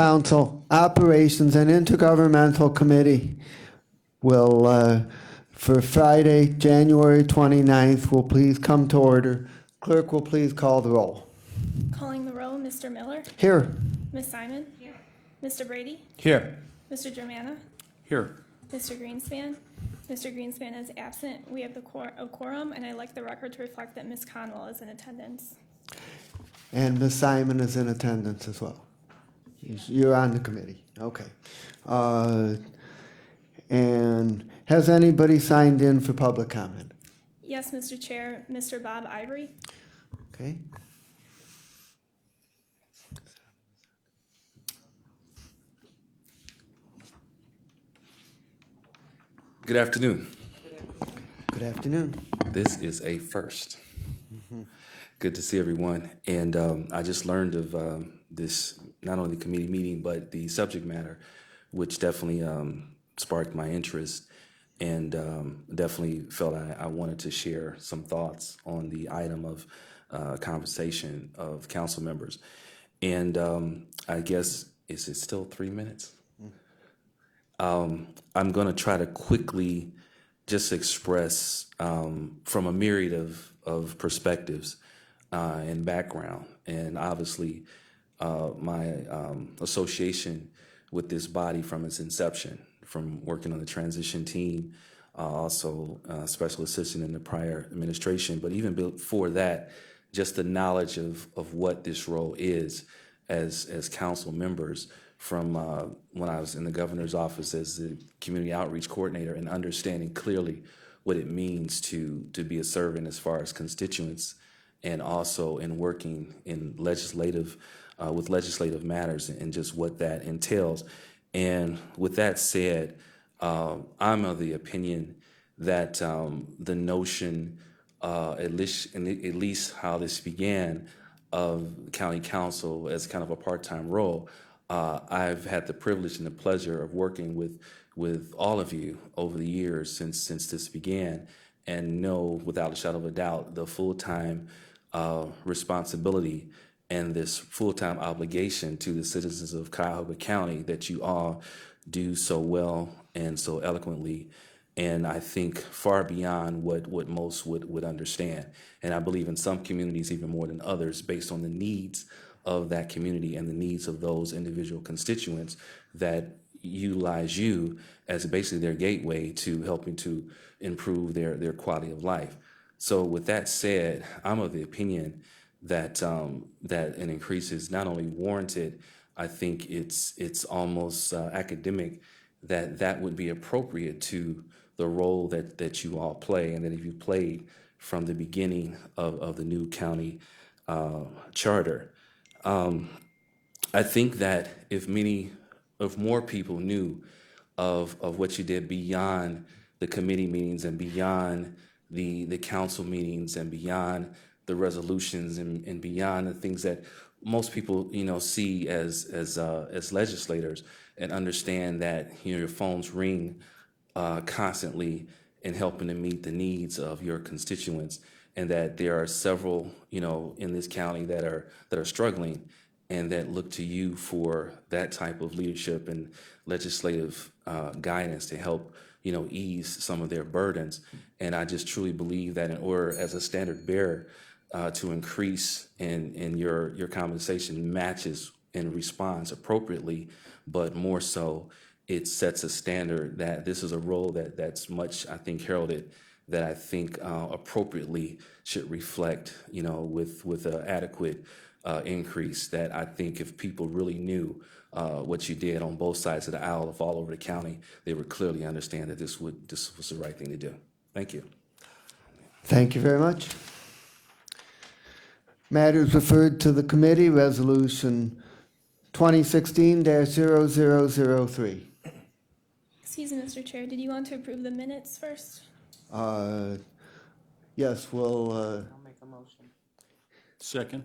Council Operations and Intergovernmental Committee will, for Friday, January 29th, will please come to order. Clerk will please call the roll. Calling the roll, Mr. Miller, Here. Ms. Simon, here. Mr. Brady, Here. Mr. Germana, Here. Mr. Greenspan. Mr. Greenspan is absent. We have a quorum, and I'd like the record to reflect that Ms. Conwell is in attendance. And Ms. Simon is in attendance as well. You're on the committee. Okay. And has anybody signed in for public comment? Yes, Mr. Chair, Mr. Bob Ivory. Okay. Good afternoon. Good afternoon. This is a first. Good to see everyone. And I just learned of this, not only the committee meeting, but the subject matter, which definitely sparked my interest and definitely felt I wanted to share some thoughts on the item of conversation of council members. And I guess, is it still 3 minutes? I'm going to try to quickly just express from a myriad of perspectives and background, and obviously my association with this body from its inception, from working on the transition team, also special assistant in the prior administration, but even before that, just the knowledge of what this role is as council members from when I was in the governor's office as the community outreach coordinator and understanding clearly what it means to be a servant as far as constituents and also in working in legislative, with legislative matters and just what that entails. And with that said, I'm of the opinion that the notion, at least how this began, of county council as kind of a part-time role, I've had the privilege and the pleasure of working with all of you over the years since this began, and know without a shadow of a doubt the full-time responsibility and this full-time obligation to the citizens of Cuyahoga County that you all do so well and so eloquently, and I think far beyond what most would understand. And I believe in some communities even more than others based on the needs of that community and the needs of those individual constituents that utilize you as basically their gateway to helping to improve their quality of life. So with that said, I'm of the opinion that that an increase is not only warranted, I think it's almost academic that would be appropriate to the role that you all play, and that if you played from the beginning of the new county charter. I think that if more people knew of what you did beyond the committee meetings and beyond the council meetings and beyond the resolutions and beyond the things that most people see as legislators, and understand that your phones ring constantly in helping to meet the needs of your constituents, and that there are several in this county that are struggling and that look to you for that type of leadership and legislative guidance to help ease some of their burdens. And I just truly believe that in order, as a standard bearer, to increase in your compensation matches and responds appropriately, but more so, it sets a standard that this is a role that's much, I think, heralded, that I think appropriately should reflect, with an adequate increase. That I think if people really knew what you did on both sides of the aisle of all over the county, they would clearly understand that this was the right thing to do. Thank you. Thank you very much. Matters referred to the committee, Resolution 2016-0003. Excuse me, Mr. Chair, did you want to approve the minutes first? Yes, we'll. I'll make a motion. Second.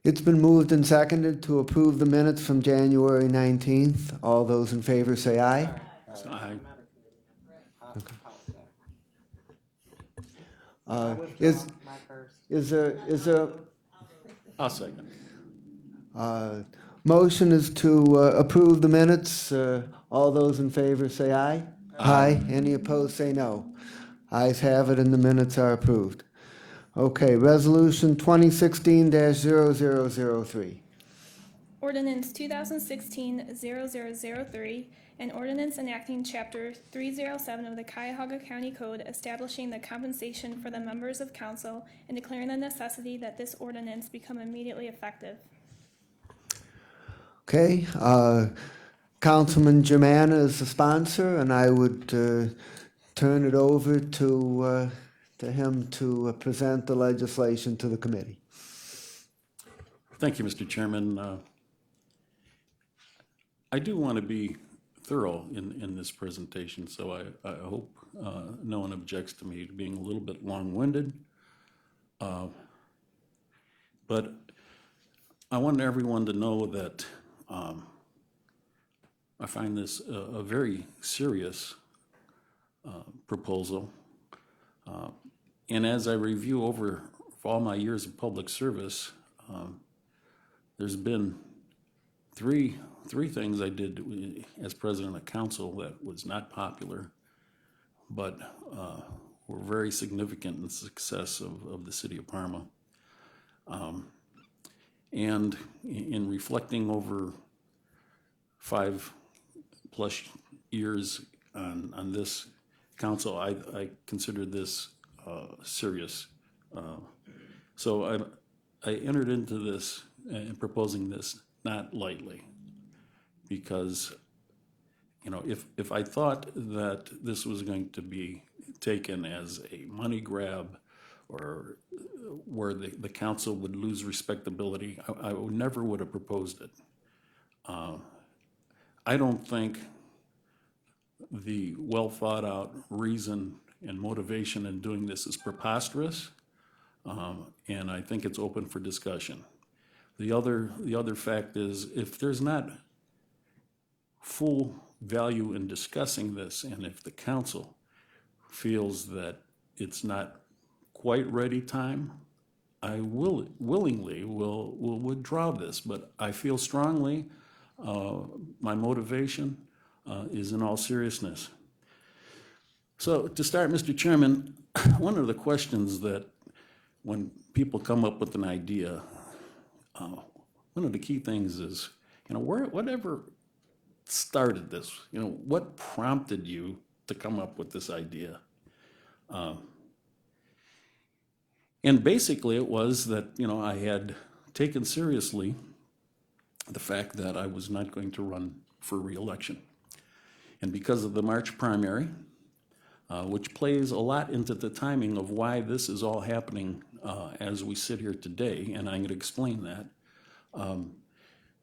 It's been moved and seconded to approve the minutes from January 19th. All those in favor say aye. Aye. Is there, I'll second. Motion is to approve the minutes. All those in favor say aye. Aye. Any opposed say no. Ayes have it and the minutes are approved. Okay, Resolution 2016-0003. Ordinance 2016-0003, an ordinance enacting Chapter 307 of the Cuyahoga County Code establishing the compensation for the members of council and declaring the necessity that this ordinance become immediately effective. Okay, Councilman Germana is the sponsor, and I would turn it over to him to present the legislation to the committee. Thank you, Mr. Chairman. I do want to be thorough in this presentation, so I hope no one objects to me being a little bit long-winded. But I want everyone to know that I find this a very serious proposal. And as I review over all my years of public service, there's been three things I did as president of council that was not popular, but were very significant in the success of the city of Parma. And in reflecting over 5+ years on this council, I consider this serious. So I entered into this and proposing this not lightly, because if I thought that this was going to be taken as a money grab or where the council would lose respectability, I never would have proposed it. I don't think the well thought out reason and motivation in doing this is preposterous, and I think it's open for discussion. The other fact is, if there's not full value in discussing this, and if the council feels that it's not quite ready time, I willingly will withdraw this. But I feel strongly my motivation is in all seriousness. So to start, Mr. Chairman, one of the questions that when people come up with an idea, one of the key things is, whatever started this, what prompted you to come up with this idea? And basically it was that, I had taken seriously the fact that I was not going to run for re-election. And because of the March primary, which plays a lot into the timing of why this is all happening as we sit here today, and I'm going to explain that.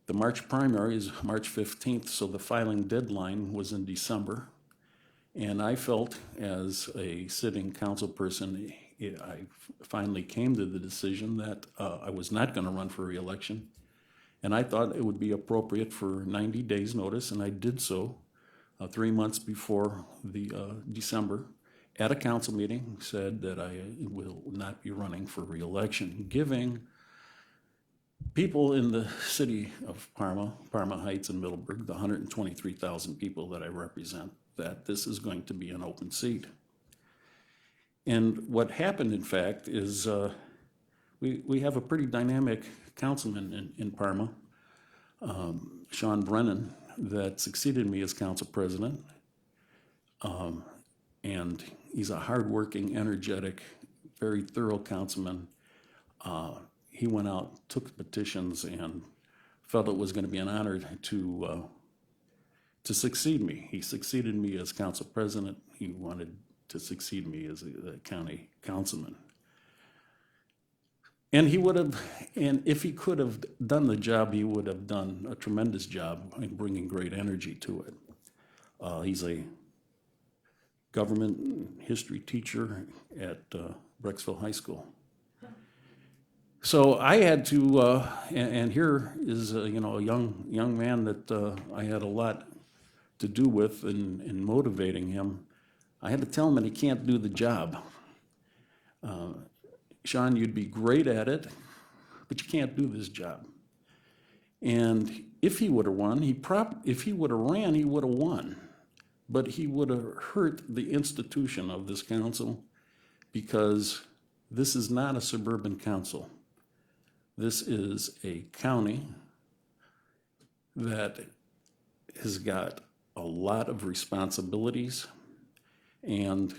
The March primary is March 15th, so the filing deadline was in December. And I felt, as a sitting council person, I finally came to the decision that I was not going to run for re-election. And I thought it would be appropriate for 90 days notice, and I did so 3 months before the December, at a council meeting, said that I will not be running for re-election, giving people in the city of Parma Heights and Middleburg, the 123,000 people that I represent, that this is going to be an open seat. And what happened, in fact, is we have a pretty dynamic councilman in Parma, Sean Brennan, that succeeded me as council president. And he's a hardworking, energetic, very thorough councilman. He went out, took petitions, and felt it was going to be an honor to succeed me. He succeeded me as council president. He wanted to succeed me as a county councilman. And he would have, and if he could have done the job, he would have done a tremendous job in bringing great energy to it. He's a government history teacher at Brecksville High School. So I had to, and here is a young man that I had a lot to do with in motivating him. I had to tell him that he can't do the job. Sean, you'd be great at it, but you can't do this job. And if he would have won, if he would have ran, he would have won. But he would have hurt the institution of this council, because this is not a suburban council. This is a county that has got a lot of responsibilities, and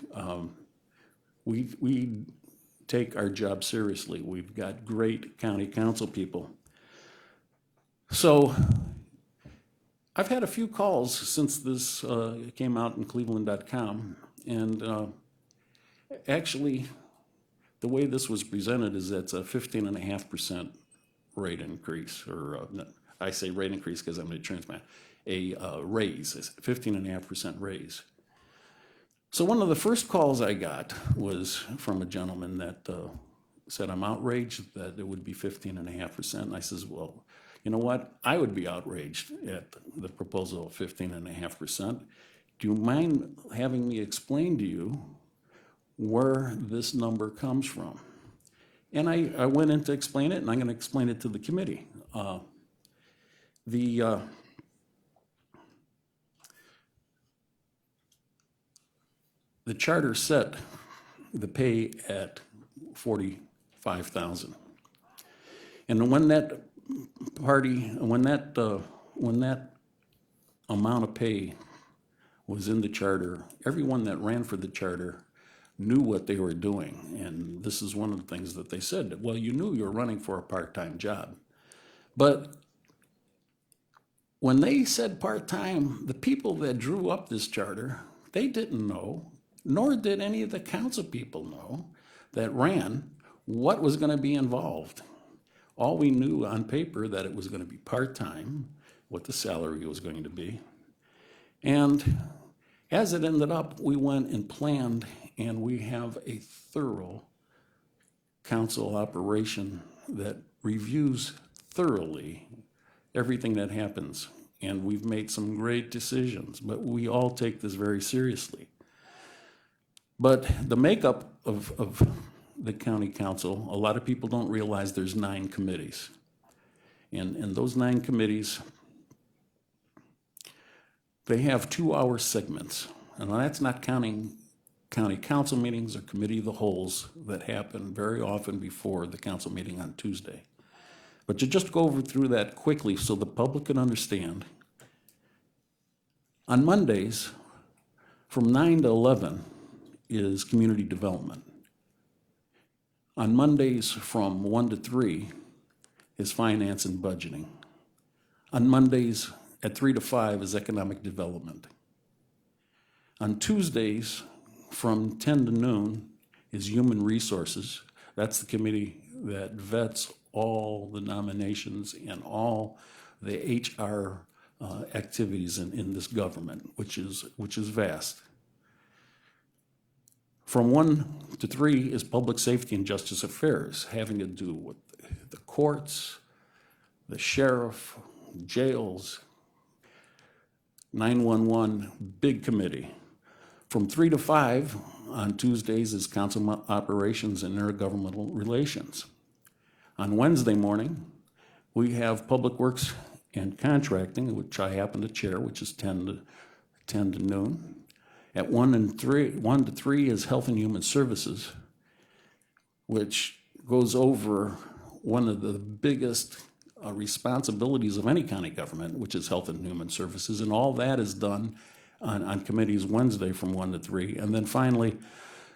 we take our job seriously. We've got great county council people. So I've had a few calls since this came out in cleveland.com, and actually the way this was presented is that's a 15.5% rate increase, or I say rate increase because I'm a transman, a raise, a 15.5% raise. So one of the first calls I got was from a gentleman that said, I'm outraged that it would be 15.5%. And I says, well, you know what? I would be outraged at the proposal of 15.5%. Do you mind having me explain to you where this number comes from? And I went in to explain it, and I'm going to explain it to the committee. The charter set the pay at $45,000, and when that amount of pay was in the charter, everyone that ran for the charter knew what they were doing. And this is one of the things that they said, well, you knew you were running for a part-time job. But when they said part-time, the people that drew up this charter, they didn't know, nor did any of the council people know that ran, what was going to be involved. All we knew on paper that it was going to be part-time, what the salary was going to be. And as it ended up, we went and planned, and we have a thorough council operation that reviews thoroughly everything that happens. And we've made some great decisions, but we all take this very seriously. But the makeup of the county council, a lot of people don't realize there's 9 committees. And those 9 committees, they have 2-hour segments. And that's not counting county council meetings or committee of the wholes that happen very often before the council meeting on Tuesday. But to just go through that quickly so the public can understand, on Mondays, from 9 to 11 is community development. On Mondays from 1 to 3 is finance and budgeting. On Mondays at 3 to 5 is economic development. On Tuesdays from 10 to noon is human resources. That's the committee that vets all the nominations and all the HR activities in this government, which is vast. From 1 to 3 is public safety and justice affairs, having to do with the courts, the sheriff, jails, 911, big committee. From 3 to 5 on Tuesdays is council operations and intergovernmental relations. On Wednesday morning, we have public works and contracting, which I happen to chair, which is 10 to noon. At 1 to 3 is health and human services, which goes over one of the biggest responsibilities of any county government, which is health and human services, and all that is done on committees Wednesday from 1 to 3. And then finally,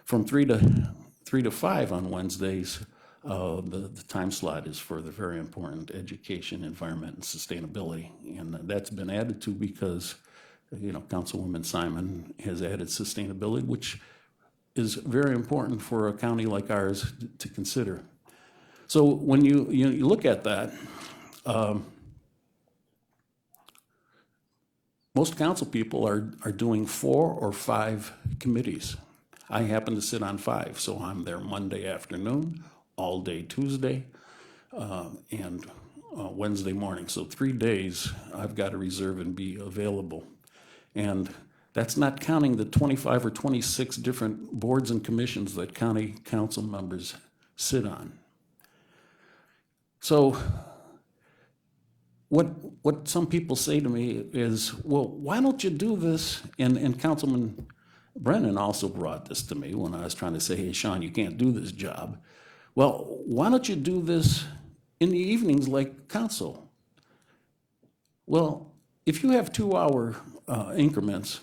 from 3 to 5 on Wednesdays, the time slot is for the very important education, environment, and sustainability. And that's been added to because, Councilwoman Simon has added sustainability, which is very important for a county like ours to consider. So when you look at that, most council people are doing 4 or 5 committees. I happen to sit on 5, so I'm there Monday afternoon, all day Tuesday, and Wednesday morning. So 3 days I've got to reserve and be available. And that's not counting the 25 or 26 different boards and commissions that county council members sit on. So what some people say to me is, well, why don't you do this? And Councilman Brennan also brought this to me when I was trying to say, hey, Sean, you can't do this job. Well, why don't you do this in the evenings like council? Well, if you have 2-hour increments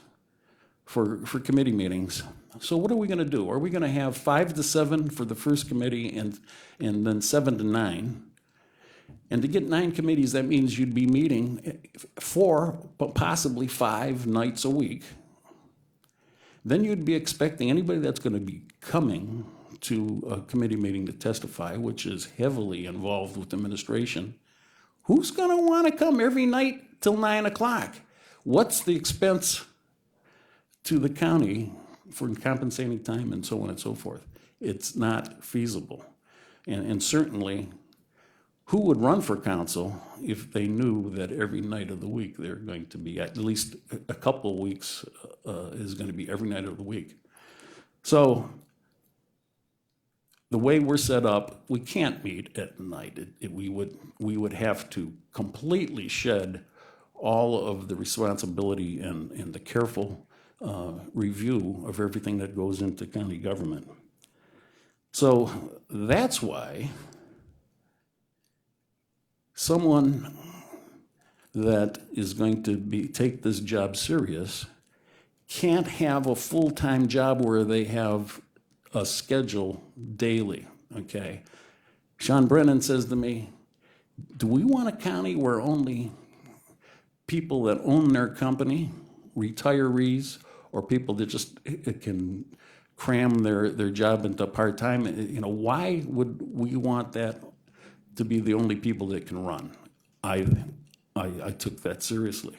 for committee meetings, so what are we going to do? Are we going to have 5 to 7 for the first committee and then 7 to 9? And to get 9 committees, that means you'd be meeting 4, but possibly 5 nights a week. Then you'd be expecting anybody that's going to be coming to a committee meeting to testify, which is heavily involved with administration, who's going to want to come every night till 9 o'clock? What's the expense to the county for compensating time and so on and so forth? It's not feasible. And certainly, who would run for council if they knew that every night of the week they're going to be, at least a couple of weeks is going to be every night of the week? So the way we're set up, we can't meet at night. We would have to completely shed all of the responsibility and the careful review of everything that goes into county government. So that's why someone that is going to take this job serious can't have a full-time job where they have a schedule daily, okay? Sean Brennan says to me, do we want a county where only people that own their company, retirees, or people that just can cram their job into part-time? You know, why would we want that to be the only people that can run? I took that seriously.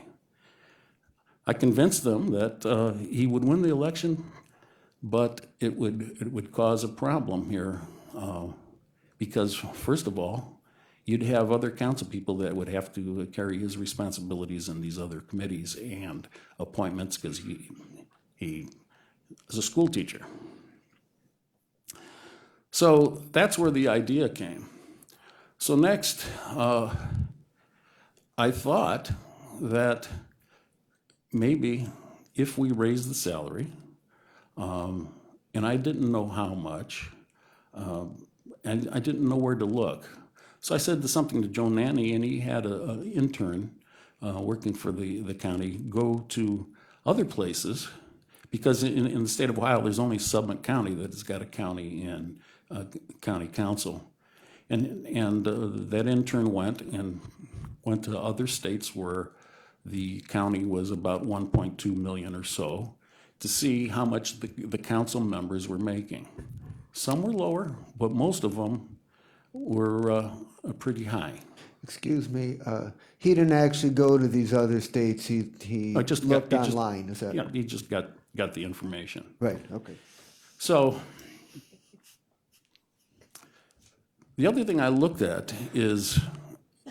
I convinced them that he would win the election, but it would cause a problem here because, first of all, you'd have other council people that would have to carry his responsibilities in these other committees and appointments because he is a school teacher. So that's where the idea came. So next, I thought that maybe if we raise the salary, and I didn't know how much, and I didn't know where to look. So I said something to Joe Nanny, and he had an intern working for the county go to other places, because in the state of Ohio, there's only Summit County that has got a county and county council. And that intern went to other states where the county was about 1.2 million or so to see how much the council members were making. Some were lower, but most of them were pretty high. Excuse me, he didn't actually go to these other states, he looked online, is that? Yeah, he just got the information. Right, okay. So the other thing I looked at is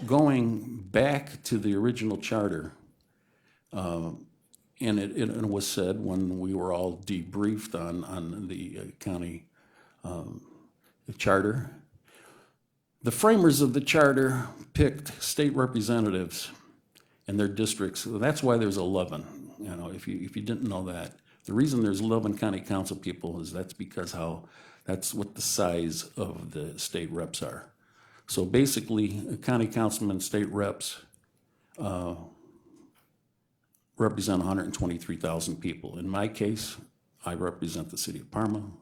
going back to the original charter. And it was said when we were all debriefed on the county charter, the framers of the charter picked state representatives in their districts. That's why there's 11. You know, if you didn't know that, the reason there's 11 county council people is that's what the size of the state reps are. So basically, county councilmen, state reps represent 123,000 people. In my case, I represent the city of Parma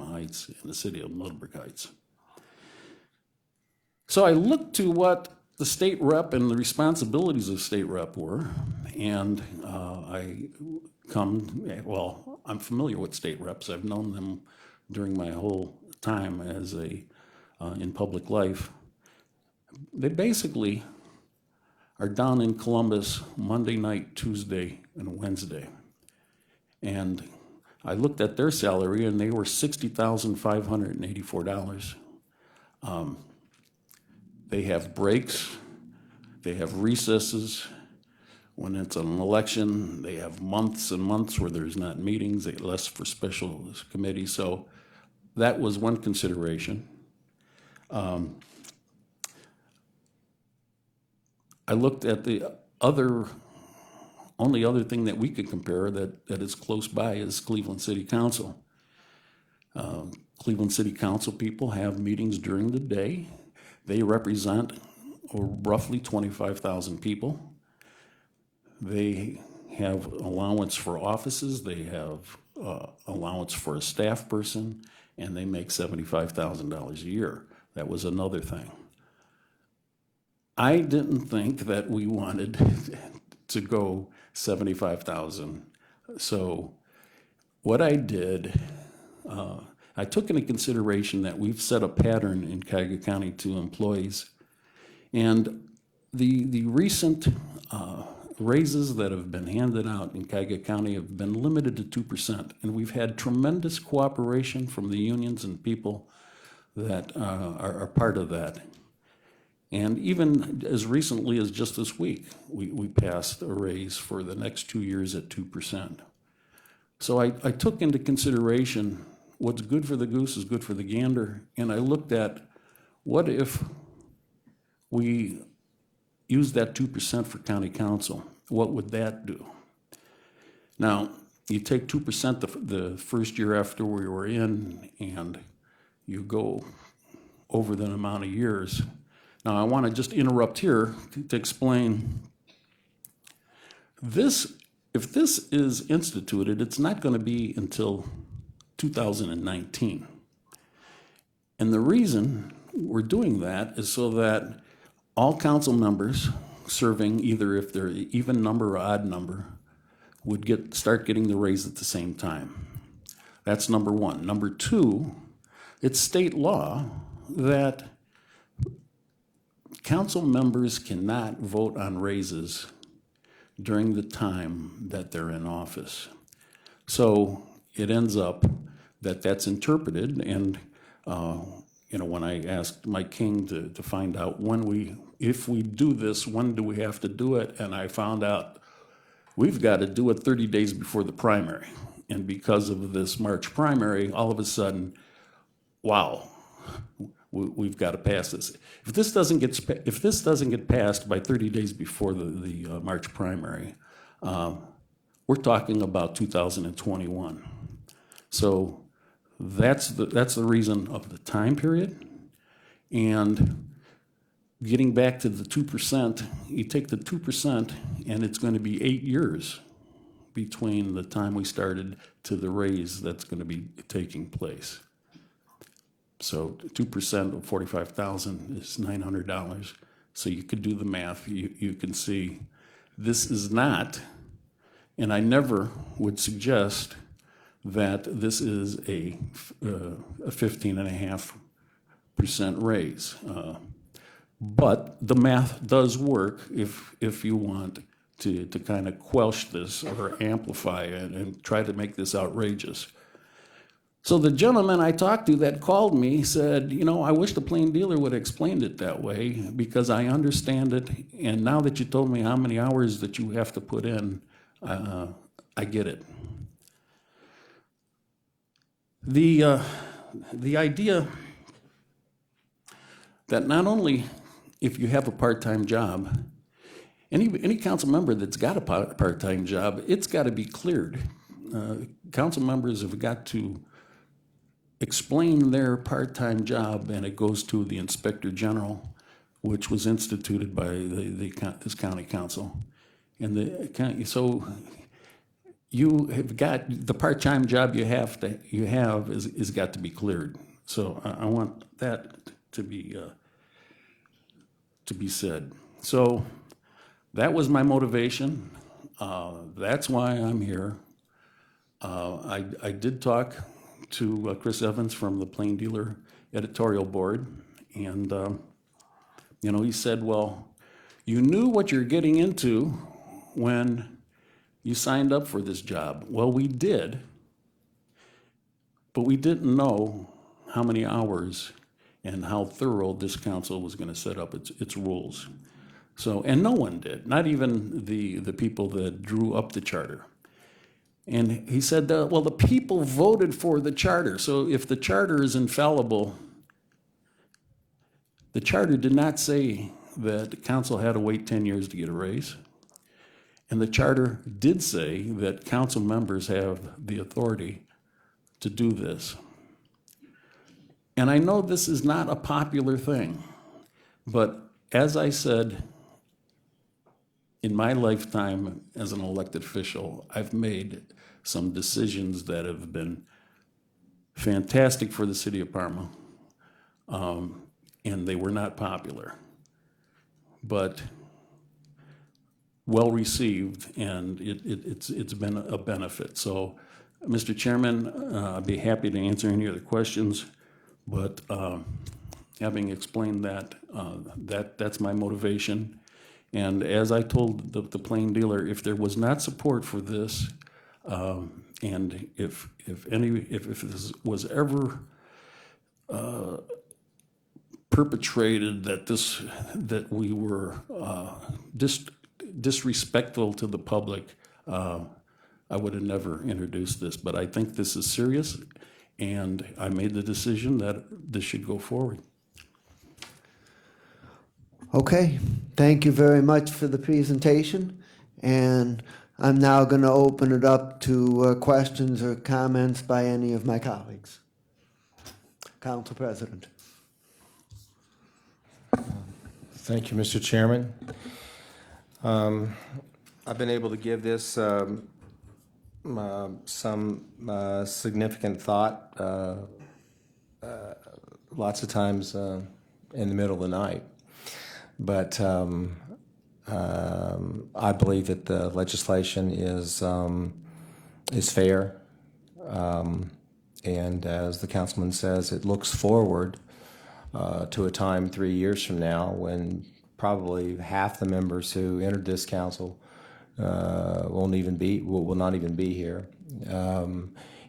Heights, and the city of Middleburg Heights. So I looked to what the state rep and the responsibilities of state rep were, and I'm familiar with state reps. I've known them during my whole time as in public life. They basically are down in Columbus Monday night, Tuesday, and Wednesday. And I looked at their salary, and they were $60,584. They have breaks, they have recesses. When it's an election, they have months and months where there's not meetings, they get less for special committees. So that was one consideration. I looked at the only other thing that we could compare that is close by is Cleveland City Council. Cleveland City Council people have meetings during the day. They represent roughly 25,000 people. They have allowance for offices, they have allowance for a staff person, and they make $75,000 a year. That was another thing. I didn't think that we wanted to go 75,000. So what I did, I took into consideration that we've set a pattern in Cuyahoga County to employees, and the recent raises that have been handed out in Cuyahoga County have been limited to 2%, and we've had tremendous cooperation from the unions and people that are part of that. And even as recently as just this week, we passed a raise for the next 2 years at 2%. So I took into consideration what's good for the goose is good for the gander, and I looked at what if we use that 2% for county council? What would that do? Now, you take 2% the first year after we were in, and you go over the amount of years. Now, I want to just interrupt here to explain this. If this is instituted, it's not going to be until 2019. And the reason we're doing that is so that all council members serving, either if they're even number or odd number, would start getting the raise at the same time. That's number one. Number two, it's state law that council members cannot vote on raises during the time that they're in office. So it ends up that that's interpreted, and when I asked Mike King to find out if we do this, when do we have to do it, and I found out we've got to do it 30 days before the primary. And because of this March primary, all of a sudden, wow, we've got to pass this. If this doesn't get passed by 30 days before the March primary, we're talking about 2021. So that's the reason of the time period. And getting back to the 2%, you take the 2%, and it's going to be 8 years between the time we started to the raise that's going to be taking place. So 2% of $45,000 is $900. So you could do the math. You can see this is not, and I never would suggest that this is a 15.5% raise. But the math does work if you want to kind of quelch this or amplify it and try to make this outrageous. So the gentleman I talked to that called me said, I wish the plain dealer would have explained it that way, because I understand it, and now that you told me how many hours that you have to put in, I get it. The idea that not only if you have a part-time job, any council member that's got a part-time job, it's got to be cleared. Council members have got to explain their part-time job, and it goes to the Inspector General, which was instituted by this county council. And so you have got the part-time job you have is got to be cleared. So I want that to be said. So that was my motivation. That's why I'm here. I did talk to Chris Evans from the Plain Dealer editorial board, and he said, well, you knew what you're getting into when you signed up for this job. Well, we did, but we didn't know how many hours and how thorough this council was going to set up its rules. So, and no one did, not even the people that drew up the charter. And he said, well, the people voted for the charter. So if the charter is infallible, the charter did not say that the council had to wait 10 years to get a raise. And the charter did say that council members have the authority to do this. And I know this is not a popular thing, but as I said, in my lifetime as an elected official, I've made some decisions that have been fantastic for the city of Parma, and they were not popular, but well received, and it's been a benefit. So, Mr. Chairman, I'd be happy to answer any other questions, but having explained that, that's my motivation. And as I told the plain dealer, if there was not support for this, and if this was ever perpetrated that we were disrespectful to the public, I would have never introduced this. But I think this is serious, and I made the decision that this should go forward. Okay, thank you very much for the presentation, and I'm now going to open it up to questions or comments by any of my colleagues. Council President. Thank you, Mr. Chairman. I've been able to give this some significant thought, lots of times in the middle of the night. But I believe that the legislation is fair, and as the councilman says, it looks forward to a time 3 years from now when probably half the members who entered this council will not even be here.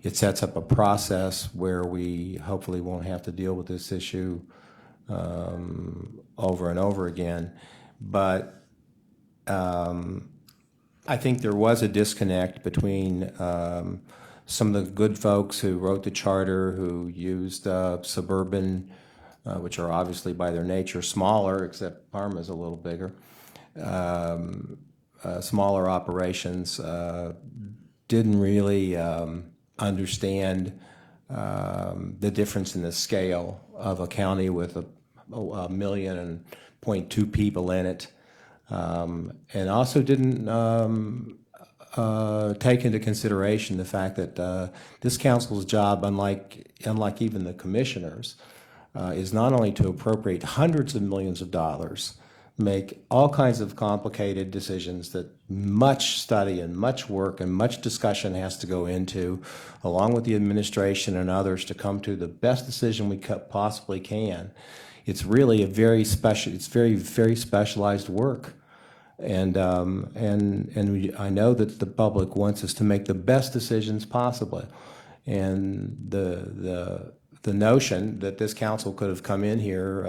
It sets up a process where we hopefully won't have to deal with this issue over and over again. But I think there was a disconnect between some of the good folks who wrote the charter, who used suburban, which are obviously by their nature smaller, except Parma's a little bigger, smaller operations, didn't really understand the difference in the scale of a county with a 1.2 million people in it, and also didn't take into consideration the fact that this council's job, unlike even the commissioners, is not only to appropriate hundreds of millions of dollars, make all kinds of complicated decisions that much study and much work and much discussion has to go into, along with the administration and others, to come to the best decision we possibly can. It's really very specialized work. And I know that the public wants us to make the best decisions possible. And the notion that this council could have come in here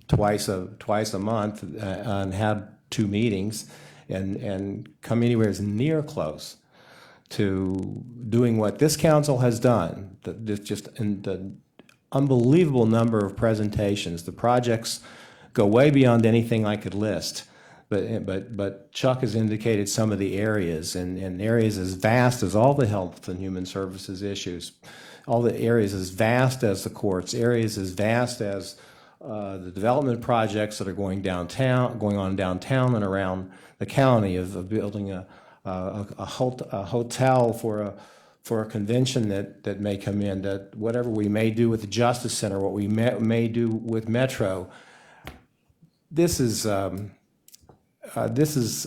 twice a month and had 2 meetings and come anywhere as near close to doing what this council has done, just in the unbelievable number of presentations. The projects go way beyond anything I could list. But Chuck has indicated some of the areas, and areas as vast as all the health and human services issues, all the areas as vast as the courts, areas as vast as the development projects that are going on downtown and around the county, of building a hotel for a convention that may come in, that whatever we may do with the Justice Center, what we may do with Metro. This is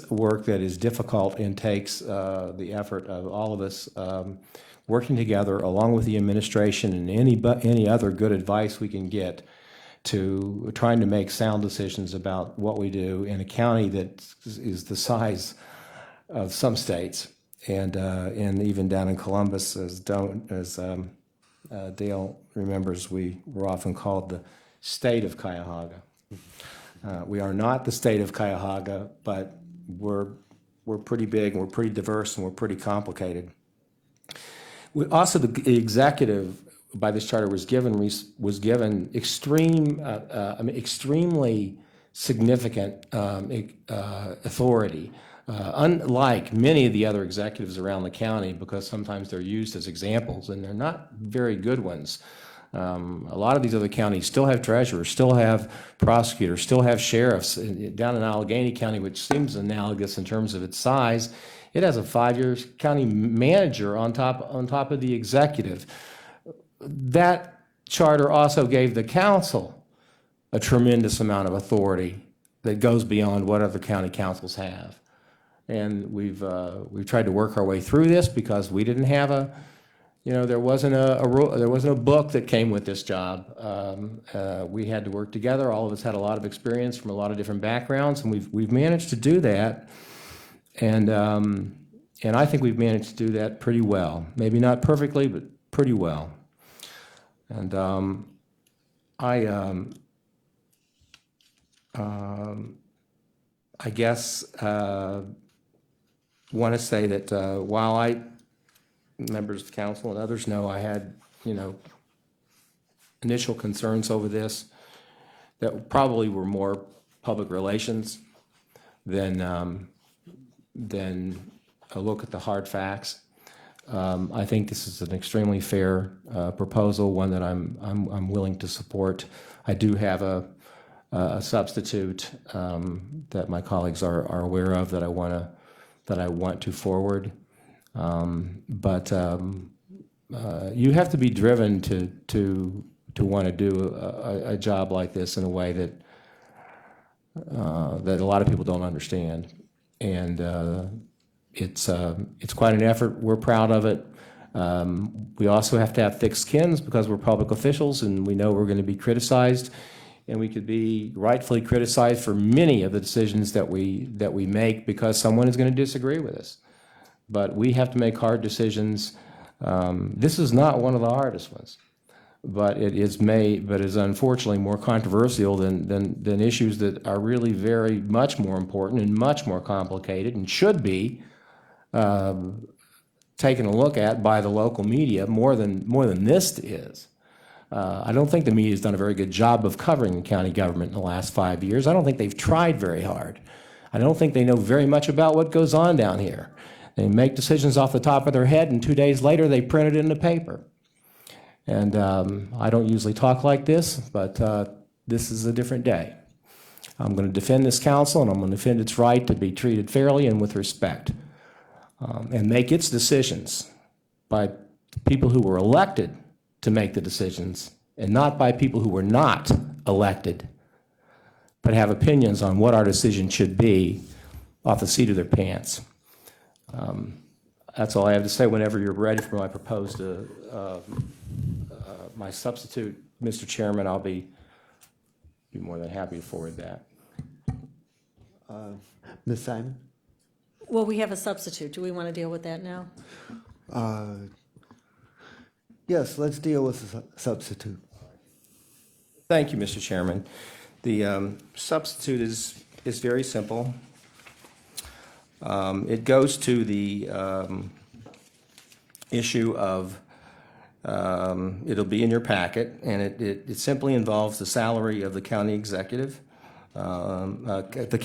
work that is difficult and takes the effort of all of us working together, along with the administration and any other good advice we can get, to trying to make sound decisions about what we do in a county that is the size of some states, and even down in Columbus, as Dale remembers, we were often called the state of Cuyahoga. We are not the state of Cuyahoga, but we're pretty big, and we're pretty diverse, and we're pretty complicated. Also, the executive by this charter was given extremely significant authority. Unlike many of the other executives around the county, because sometimes they're used as examples, and they're not very good ones. A lot of these other counties still have treasurers, still have prosecutors, still have sheriffs. Down in Allegheny County, which seems analogous in terms of its size, it has a 5-year county manager on top of the executive. That charter also gave the council a tremendous amount of authority that goes beyond what other county councils have. And we've tried to work our way through this because we didn't have there wasn't a book that came with this job. We had to work together. All of us had a lot of experience from a lot of different backgrounds, and we've managed to do that. And I think we've managed to do that pretty well. Maybe not perfectly, but pretty well. And I guess want to say that while members of the council and others know I had, initial concerns over this that probably were more public relations than a look at the hard facts. I think this is an extremely fair proposal, one that I'm willing to support. I do have a substitute that my colleagues are aware of that I want to forward. But you have to be driven to want to do a job like this in a way that a lot of people don't understand, and it's quite an effort. We're proud of it. We also have to have thick skins because we're public officials, and we know we're going to be criticized, and we could be rightfully criticized for many of the decisions that we make because someone is going to disagree with us. But we have to make hard decisions. This is not one of the hardest ones, but it is unfortunately more controversial than issues that are really very much more important and much more complicated and should be taken a look at by the local media more than this is. I don't think the media has done a very good job of covering county government in the last 5 years. I don't think they've tried very hard. I don't think they know very much about what goes on down here. They make decisions off the top of their head, and 2 days later they print it in the paper. And I don't usually talk like this, but this is a different day. I'm going to defend this council, and I'm going to defend its right to be treated fairly and with respect, and make its decisions by people who were elected to make the decisions, and not by people who were not elected, but have opinions on what our decision should be off the seat of their pants. That's all I have to say. Whenever you're ready for my proposed, my substitute, Mr. Chairman, I'll be more than happy to forward that. Ms. Simon? Well, we have a substitute. Do we want to deal with that now? Yes, let's deal with the substitute. Thank you, Mr. Chairman. The substitute is very simple. It goes to the issue of, it'll be in your packet, and it simply involves the salary of the county executive, the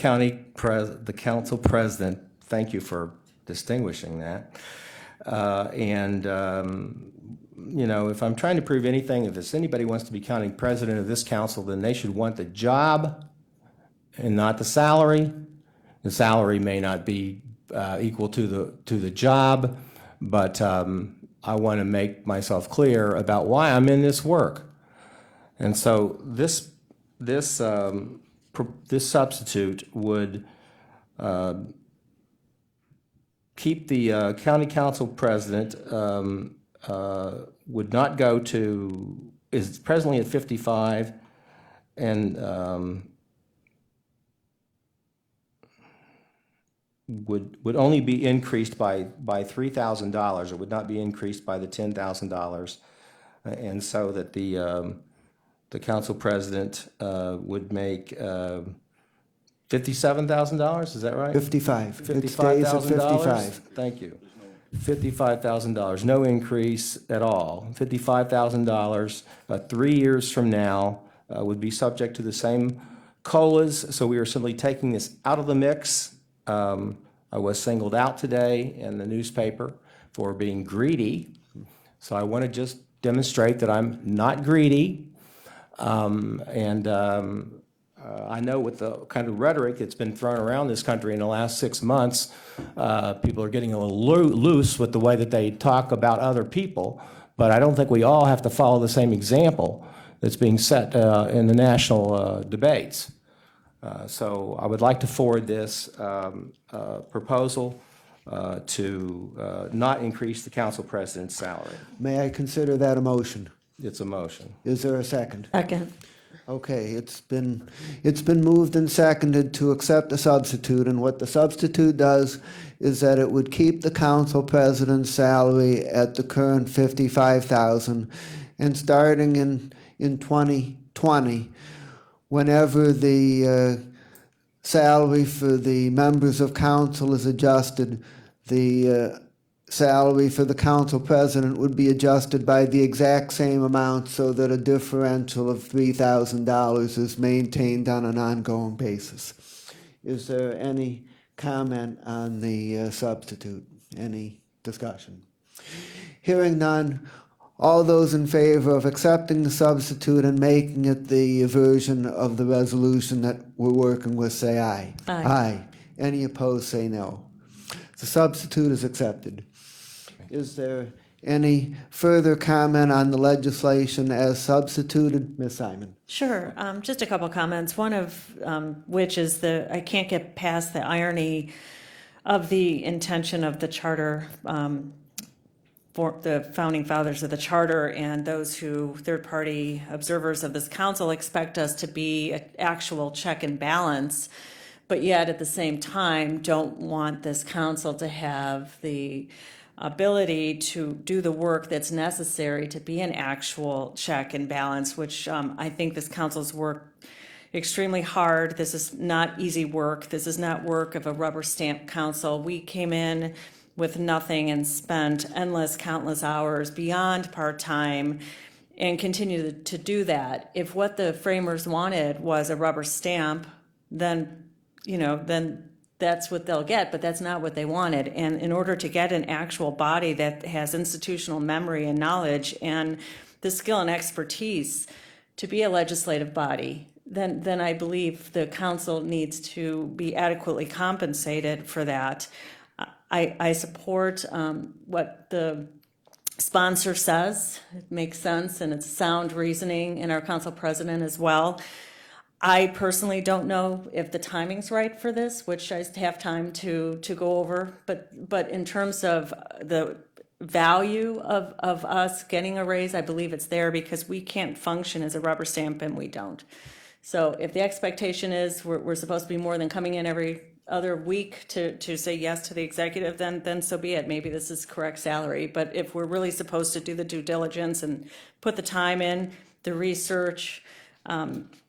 council president. Thank you for distinguishing that. If I'm trying to prove anything, if anybody wants to be county president of this council, then they should want the job and not the salary. The salary may not be equal to the job, but I want to make myself clear about why I'm in this work. And so this substitute would keep the county council president would not go to, is presently at 55, and would only be increased by $3,000. It would not be increased by the $10,000, and so that the council president would make $57,000. Is that right? 55. It stays at 55. Thank you. $55,000, no increase at all. $55,000, 3 years from now, would be subject to the same COLAs, so we are simply taking this out of the mix. I was singled out today in the newspaper for being greedy, so I want to just demonstrate that I'm not greedy. I know with the kind of rhetoric that's been thrown around this country in the last 6 months, people are getting a little loose with the way that they talk about other people, but I don't think we all have to follow the same example that's being set in the national debates. So I would like to forward this proposal to not increase the council president's salary. May I consider that a motion? It's a motion. Is there a second? Second. Okay, it's been moved and seconded to accept the substitute, and what the substitute does is that it would keep the council president's salary at the current $55,000, and starting in 2020, whenever the salary for the members of council is adjusted, the salary for the council president would be adjusted by the exact same amount, so that a differential of $3,000 is maintained on an ongoing basis. Is there any comment on the substitute? Any discussion? Hearing none, all those in favor of accepting the substitute and making it the version of the resolution that we're working with, say aye. Aye. Aye. Any opposed, say no. The substitute is accepted. Is there any further comment on the legislation as substituted? Ms. Simon. Sure. Just a couple comments. One of which is I can't get past the irony of the intention of the charter, for the founding fathers of the charter and those who third-party observers of this council expect us to be an actual check and balance, but yet at the same time don't want this council to have the ability to do the work that's necessary to be an actual check and balance, which I think this council's worked extremely hard. This is not easy work. This is not work of a rubber stamp council. We came in with nothing and spent countless hours beyond part-time and continue to do that. If what the framers wanted was a rubber stamp, then that's what they'll get, but that's not what they wanted. And in order to get an actual body that has institutional memory and knowledge and the skill and expertise to be a legislative body, then I believe the council needs to be adequately compensated for that. I support what the sponsor says. It makes sense, and it's sound reasoning, and our council president as well. I personally don't know if the timing's right for this, which I have time to go over, but in terms of the value of us getting a raise, I believe it's there because we can't function as a rubber stamp, and we don't. So if the expectation is we're supposed to be more than coming in every other week to say yes to the executive, then so be it. Maybe this is correct salary. But if we're really supposed to do the due diligence and put the time in, the research,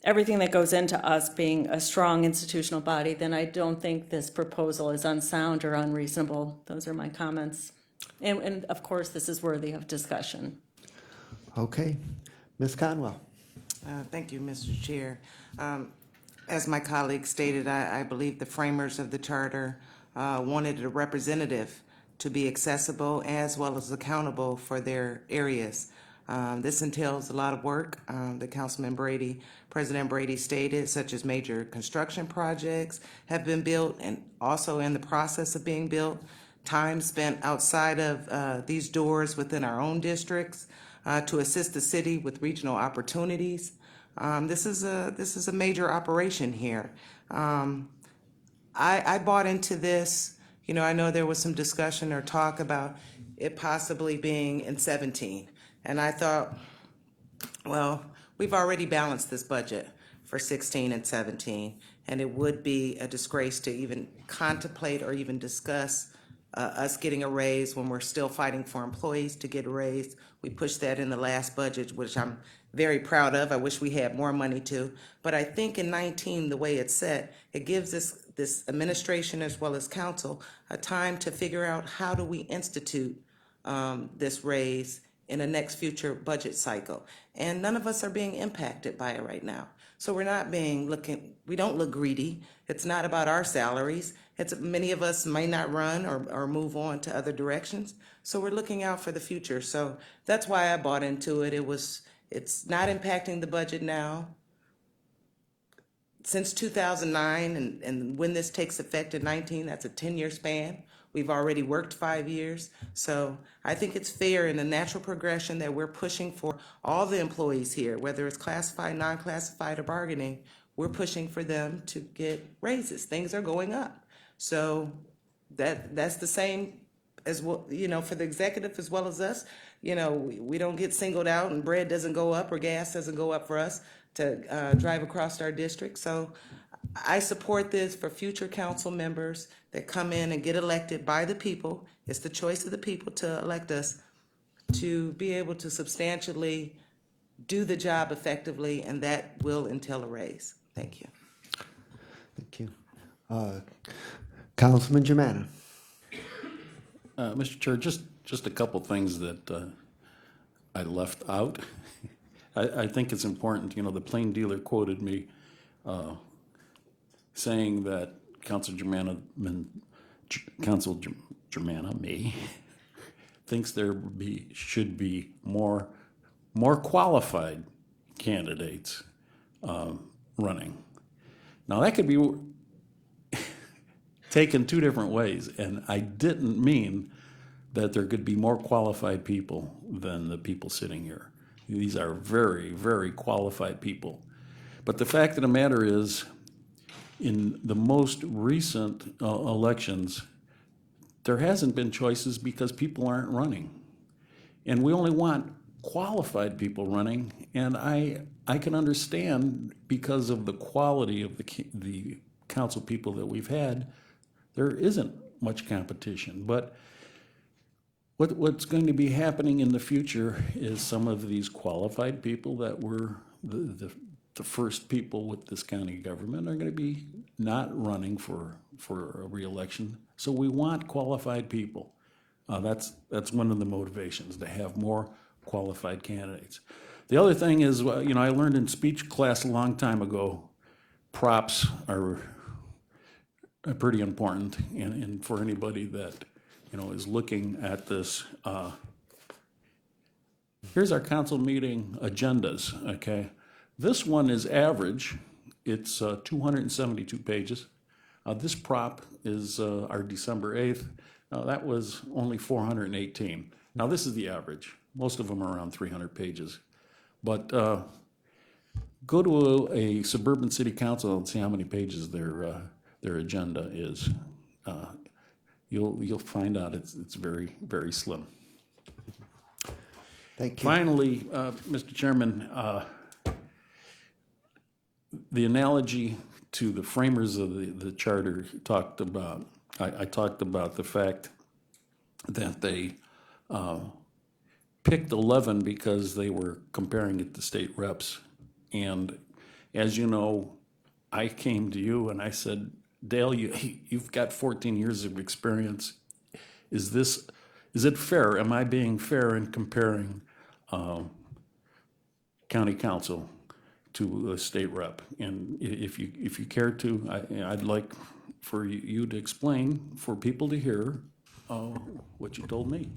everything that goes into us being a strong institutional body, then I don't think this proposal is unsound or unreasonable. Those are my comments. And of course, this is worthy of discussion. Okay. Ms. Conwell. Thank you, Mr. Chair. As my colleague stated, I believe the framers of the charter wanted a representative to be accessible as well as accountable for their areas. This entails a lot of work. The President Brady stated, such as major construction projects have been built and also in the process of being built. Time spent outside of these doors within our own districts to assist the city with regional opportunities. This is a major operation here. I bought into this. I know there was some discussion or talk about it possibly being in 17. And I thought, well, we've already balanced this budget for 16 and 17, and it would be a disgrace to even contemplate or even discuss us getting a raise when we're still fighting for employees to get a raise. We pushed that in the last budget, which I'm very proud of. I wish we had more money too. But I think in 19, the way it's set, it gives this administration as well as council a time to figure out how do we institute this raise in the next future budget cycle. And none of us are being impacted by it right now. So we're not we don't look greedy. It's not about our salaries. Many of us may not run or move on to other directions. So we're looking out for the future. So that's why I bought into it. It's not impacting the budget now. Since 2009 and when this takes effect in 19, that's a 10-year span. We've already worked 5 years. So I think it's fair in a natural progression that we're pushing for all the employees here, whether it's classified, non-classified, or bargaining, we're pushing for them to get raises. Things are going up. So that's the same as well, for the executive as well as us. We don't get singled out and bread doesn't go up or gas doesn't go up for us to drive across our district. So I support this for future council members that come in and get elected by the people. It's the choice of the people to elect us to be able to substantially do the job effectively, and that will entail a raise. Thank you. Thank you. Councilman Germana. Mr. Chair, just a couple things that I left out. I think it's important, the plain dealer quoted me saying that Council Germana, me, thinks there should be more qualified candidates running. Now that could be taken two different ways, and I didn't mean that there could be more qualified people than the people sitting here. These are very, very qualified people. But the fact of the matter is, in the most recent elections, there hasn't been choices because people aren't running. And we only want qualified people running, and I can understand because of the quality of the council people that we've had, there isn't much competition. But what's going to be happening in the future is some of these qualified people that were the first people with this county government are going to be not running for a re-election. So we want qualified people. That's one of the motivations, to have more qualified candidates. The other thing is, I learned in speech class a long time ago, props are pretty important, and for anybody that is looking at this. Here's our council meeting agendas, okay? This one is average. It's 272 pages. This prop is our December 8th. That was only 418. Now this is the average. Most of them are around 300 pages. But go to a suburban city council and see how many pages their agenda is. You'll find out it's very, very slim. Thank you. Finally, Mr. Chairman, the analogy to the framers of the charter talked about, I talked about the fact that they picked 11 because they were comparing it to state reps. And as you know, I came to you and I said, Dale, you've got 14 years of experience. Is it fair? Am I being fair in comparing county council to a state rep? And if you care to, I'd like for you to explain for people to hear what you told me.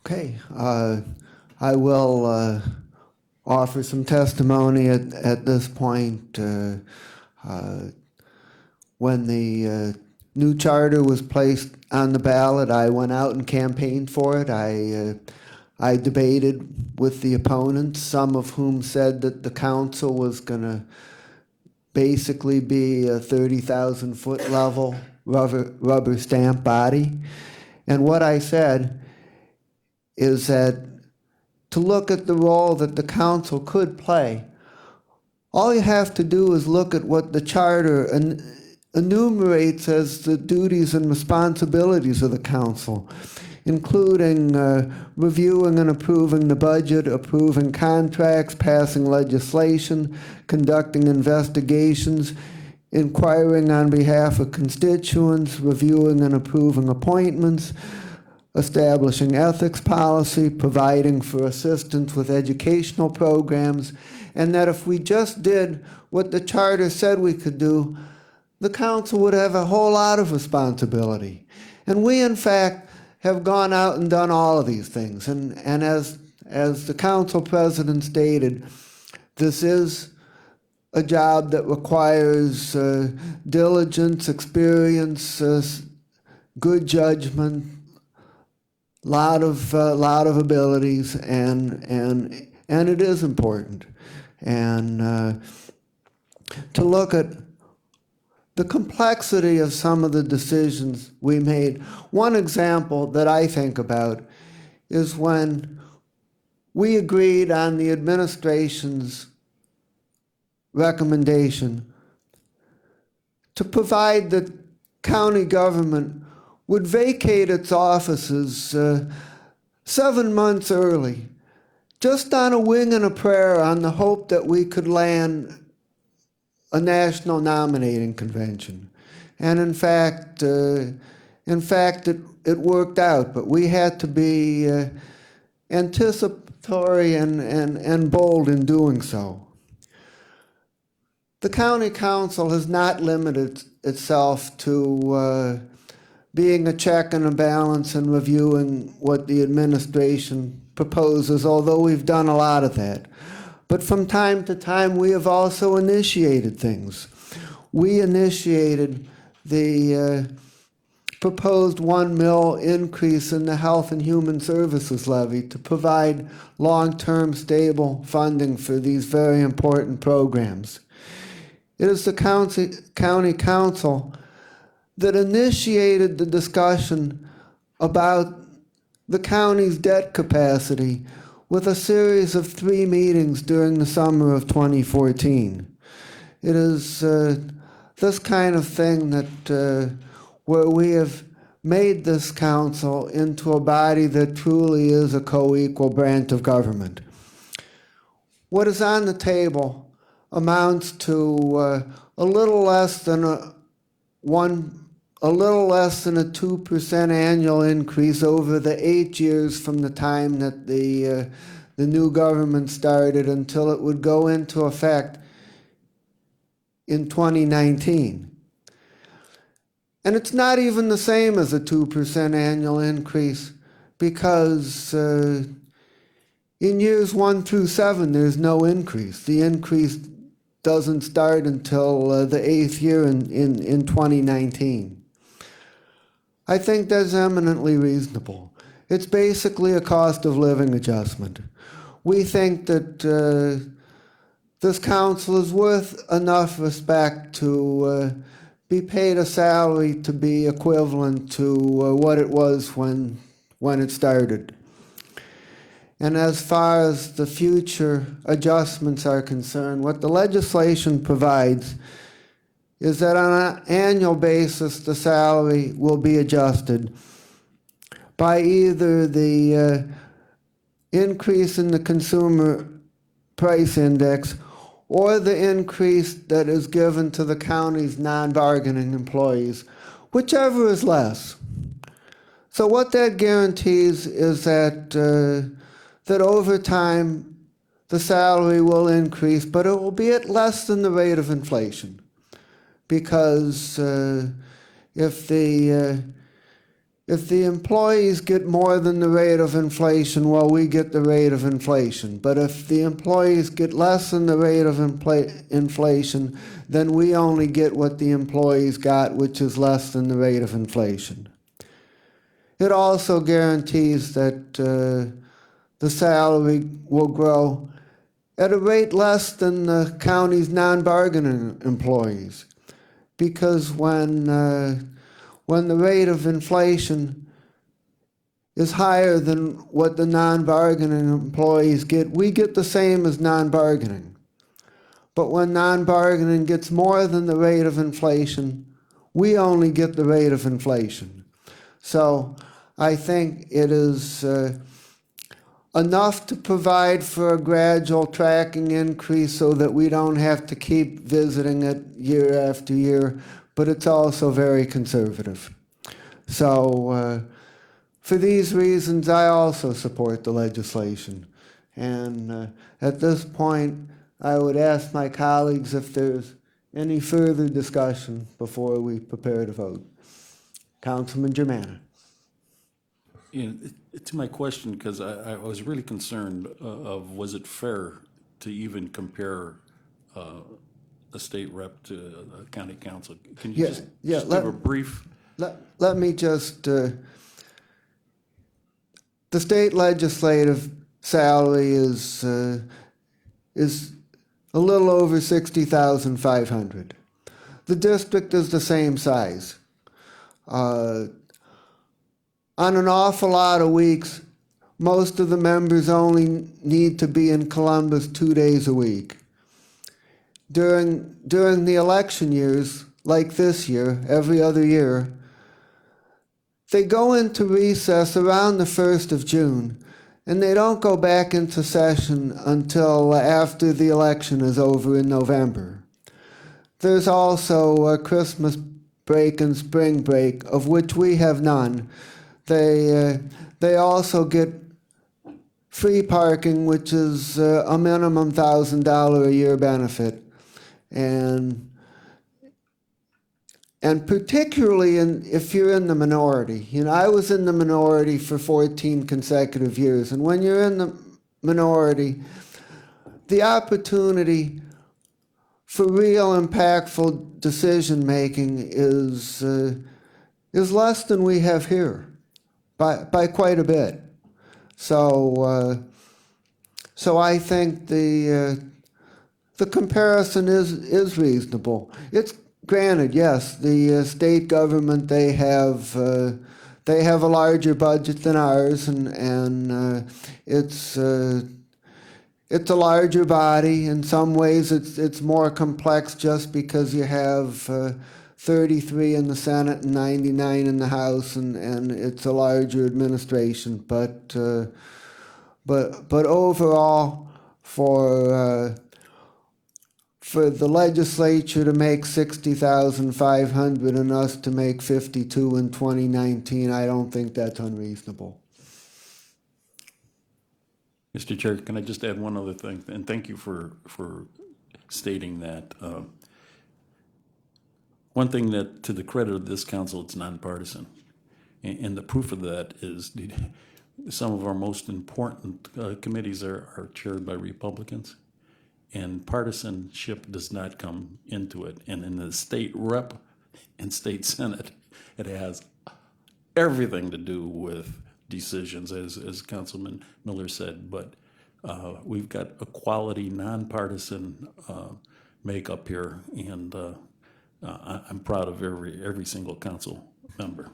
Okay, I will offer some testimony at this point. When the new charter was placed on the ballot, I went out and campaigned for it. I debated with the opponents, some of whom said that the council was going to basically be a 30,000-foot level rubber stamp body. And what I said is that to look at the role that the council could play, all you have to do is look at what the charter enumerates as the duties and responsibilities of the council, including reviewing and approving the budget, approving contracts, passing legislation, conducting investigations, inquiring on behalf of constituents, reviewing and approving appointments, establishing ethics policy, providing for assistance with educational programs, and that if we just did what the charter said we could do, the council would have a whole lot of responsibility. And we, in fact, have gone out and done all of these things. And as the council president stated, this is a job that requires diligence, experience, good judgment, lot of abilities, and it is important. And to look at the complexity of some of the decisions we made. One example that I think about is when we agreed on the administration's recommendation to provide that county government would vacate its offices 7 months early, just on a wing and a prayer, on the hope that we could land a national nominating convention. And in fact, it worked out, but we had to be anticipatory and bold in doing so. The county council has not limited itself to being a check and a balance and reviewing what the administration proposes, although we've done a lot of that. But from time to time, we have also initiated things. We initiated the proposed $1 million increase in the Health and Human Services levy to provide long-term stable funding for these very important programs. It is the county council that initiated the discussion about the county's debt capacity with a series of 3 meetings during the summer of 2014. It is this kind of thing that where we have made this council into a body that truly is a co-equal branch of government. What is on the table amounts to a little less than a 2% annual increase over the 8 years from the time that the new government started until it would go into effect in 2019. And it's not even the same as a 2% annual increase, because in years 1 through 7 there's no increase. The increase doesn't start until the 8th year in 2019. I think that's eminently reasonable. It's basically a cost of living adjustment. We think that this council is worth enough respect to be paid a salary to be equivalent to what it was when it started. And as far as the future adjustments are concerned, what the legislation provides is that on an annual basis, the salary will be adjusted by either the increase in the consumer price index or the increase that is given to the county's non-bargaining employees, whichever is less. So what that guarantees is that that over time the salary will increase, but it will be at less than the rate of inflation. Because if the employees get more than the rate of inflation, well, we get the rate of inflation. But if the employees get less than the rate of inflation, then we only get what the employees got, which is less than the rate of inflation. It also guarantees that the salary will grow at a rate less than the county's non-bargaining employees. Because when the rate of inflation is higher than what the non-bargaining employees get, we get the same as non-bargaining. But when non-bargaining gets more than the rate of inflation, we only get the rate of inflation. So I think it is enough to provide for a gradual tracking increase so that we don't have to keep visiting it year after year, but it's also very conservative. So for these reasons, I also support the legislation. And at this point, I would ask my colleagues if there's any further discussion before we prepare to vote. Councilman Germana. To my question, because I was really concerned of was it fair to even compare a state rep to a county council? Can you just give a brief? Let me just, the state legislative salary is a little over 60,500. The district is the same size. On an awful lot of weeks, most of the members only need to be in Columbus 2 days a week. During the election years, like this year, every other year, they go into recess around the 1st of June, and they don't go back into session until after the election is over in November. There's also a Christmas break and spring break, of which we have none. They also get free parking, which is a minimum $1,000 a year benefit. And particularly if you're in the minority. You know, I was in the minority for 14 consecutive years. And when you're in the minority, the opportunity for real impactful decision making is less than we have here by quite a bit. So I think the comparison is reasonable. It's granted, yes, the state government, they have a larger budget than ours, and it's a larger body. In some ways, it's more complex just because you have 33 in the Senate and 99 in the House, and it's a larger administration. But overall, for the legislature to make 60,500 and us to make 52 in 2019, I don't think that's unreasonable. Mr. Chair, can I just add one other thing? And thank you for stating that. One thing that, to the credit of this council, it's nonpartisan. And the proof of that is some of our most important committees are chaired by Republicans. And partisanship does not come into it. And in the state rep and state senate, it has everything to do with decisions, as Councilman Miller said. But we've got a quality, nonpartisan makeup here, and I'm proud of every single council member.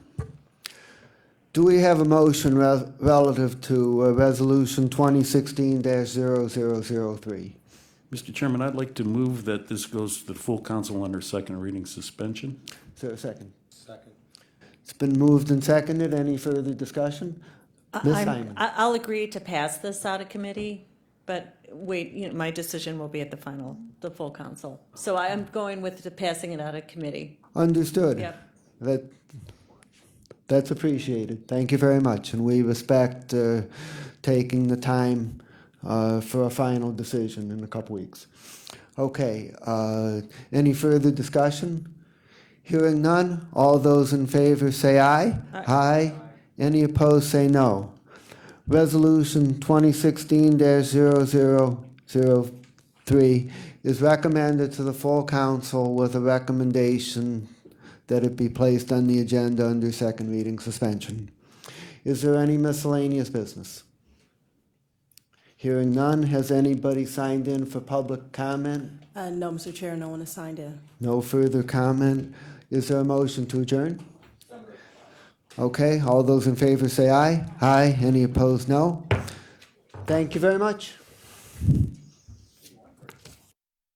Do we have a motion relative to Resolution 2016-0003? Mr. Chairman, I'd like to move that this goes to the full council under second reading suspension. Is there a second? Second. It's been moved and seconded. Any further discussion? Ms. Hyman. I'll agree to pass this out of committee, but wait, my decision will be at the full council. So I am going with the passing it out of committee. Understood. Yep. That's appreciated. Thank you very much. And we respect taking the time for a final decision in a couple weeks. Okay, any further discussion? Hearing none, all those in favor say aye. Aye. Any opposed say no. Resolution 2016-0003 is recommended to the full council with a recommendation that it be placed on the agenda under second reading suspension. Is there any miscellaneous business? Hearing none, has anybody signed in for public comment? No, Mr. Chair, no one has signed in. No further comment. Is there a motion to adjourn? Okay, all those in favor say aye. Aye. Any opposed, no. Thank you very much.